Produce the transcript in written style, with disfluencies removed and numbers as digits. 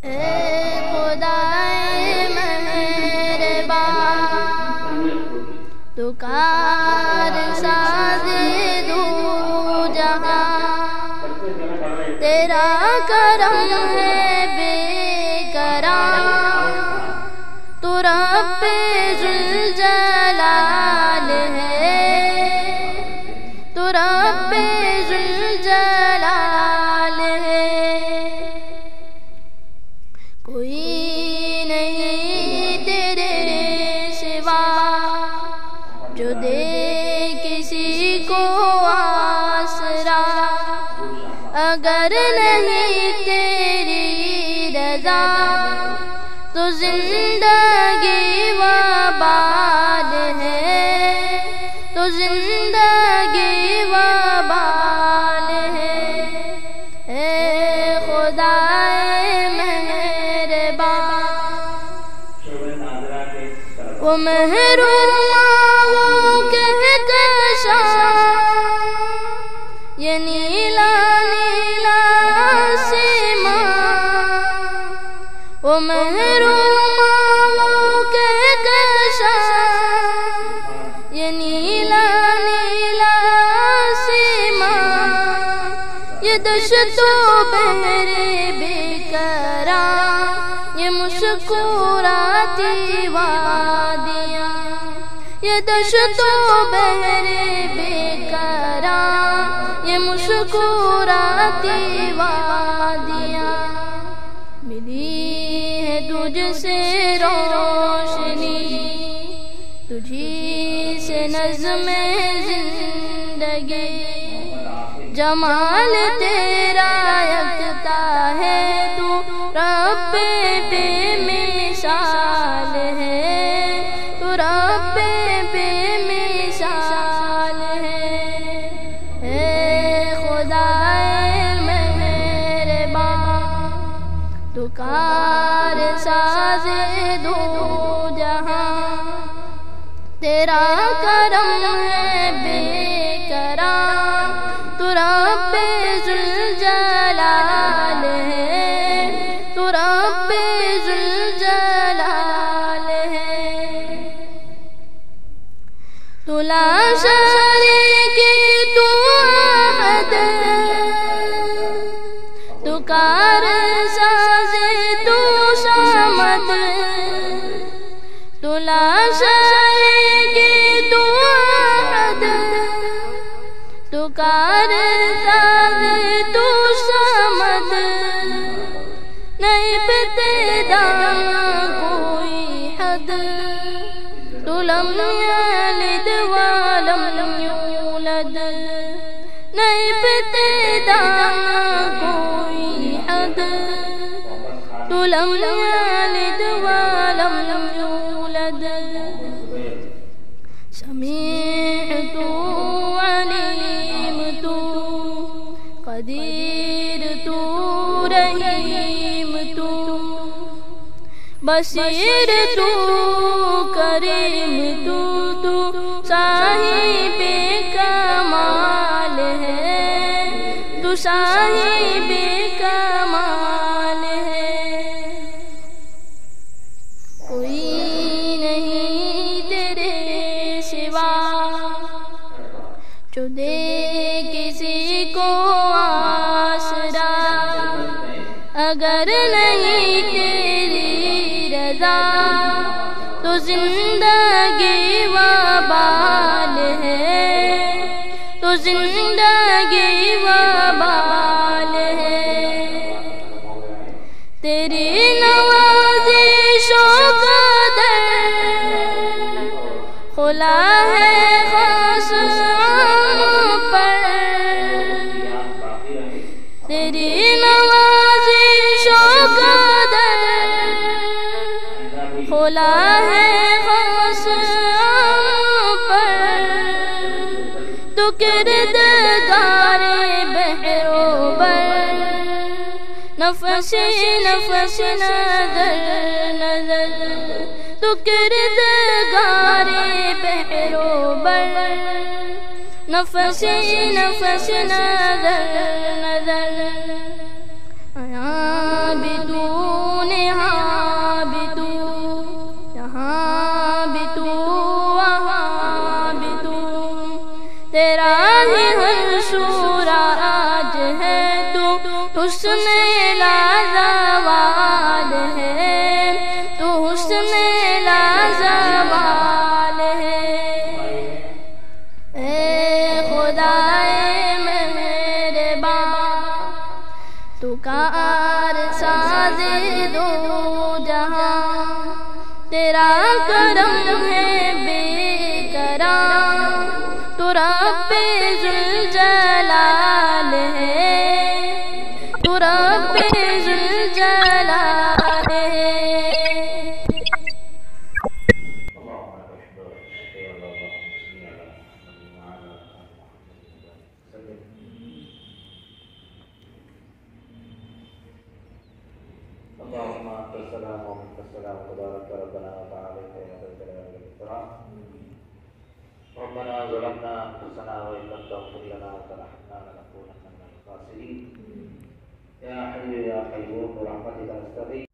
اے خدائے مہربان تو کار ساز دو جہاں، تیرا کرم ہے بے کرام، تو رب ذوالجلال ہے، تو رب ذوالجلال ہے۔ کوئی نہیں تیرے سوا جو دے کسی کو آسرا، اگر نہیں تیری رضا تو زندگی وبال ہے، تو زندگی وبال ہے۔ اے خدائے مہربان وہ محروم وہ کہکشاں، یہ نیلا نیلا آسمان، وہ محروم وہ کہکشاں، یہ نیلا نیلا آسمان، یہ دشت و بحر بے قرار، یہ مسکراتی وادیاں، یہ دشت و بحر بے قرار، یہ مسکراتی وادیاں، ملی ہے تجھ سے روشنی، تجھی سے نظم زندگی، جمال تیرا یکتا ہے، تو رب بے مثال ہے، تو رب بے مثال ہے۔ اے خدائے مہربان تو کار ساز دو جہاں، تیرا کرم ہے بے کرام، تو رب ذوالجلال ہے، تو رب ذوالجلال ہے۔ تو لا شریک تو احد، تو کار ساز تو صمد، تو لا شریک تو احد، تو کار ساز تو صمد، نہیں ابتدا کوئی حد، تو لم یلد ولم یولد، نہیں ابتدا کوئی حد، تو لم یلد ولم یولد۔ سمیع تو علیم تو قدیر تو رحیم تو بصیر تو کریم تو، تو صاحب کمال ہے، تو صاحب کمال ہے۔ کوئی نہیں تیرے سوا جو دے کسی کو آسرا، اگر نہیں تیری رضا تو زندگی وبال ہے، تو زندگی وبال ہے۔ تیری نوازشوں کا در کھلا ہے خاص عام پر، تیری نوازشوں کا در کھلا ہے خاص عام پر، تو کردگار بحر و بر، نفس نفس نظر نظر، تو کردگار بحر و بر، نفس نفس نظر نظر۔ یہاں بھی تو یہاں بھی تو یہاں بھی تو وہاں بھی تو تیرا ہی منشور آج ہے تو حسن لازوال ہے تو حسن لازوال ہے اے خدائے مہربان تو کار ساز دو جہاں تیرا کرم ہے بے کرام تو رب ذوالجلال ہے تو رب ذوالجلال ہے اللهم انت السلام ومنك السلام تبارك ربنا وتعالى يا ذا الجلال والاكرام ربنا ظلمنا انفسنا وان لم تغفر لنا وترحمنا لنكونن من الخاسرين يا حي يا قيوم برحمتك نستغيث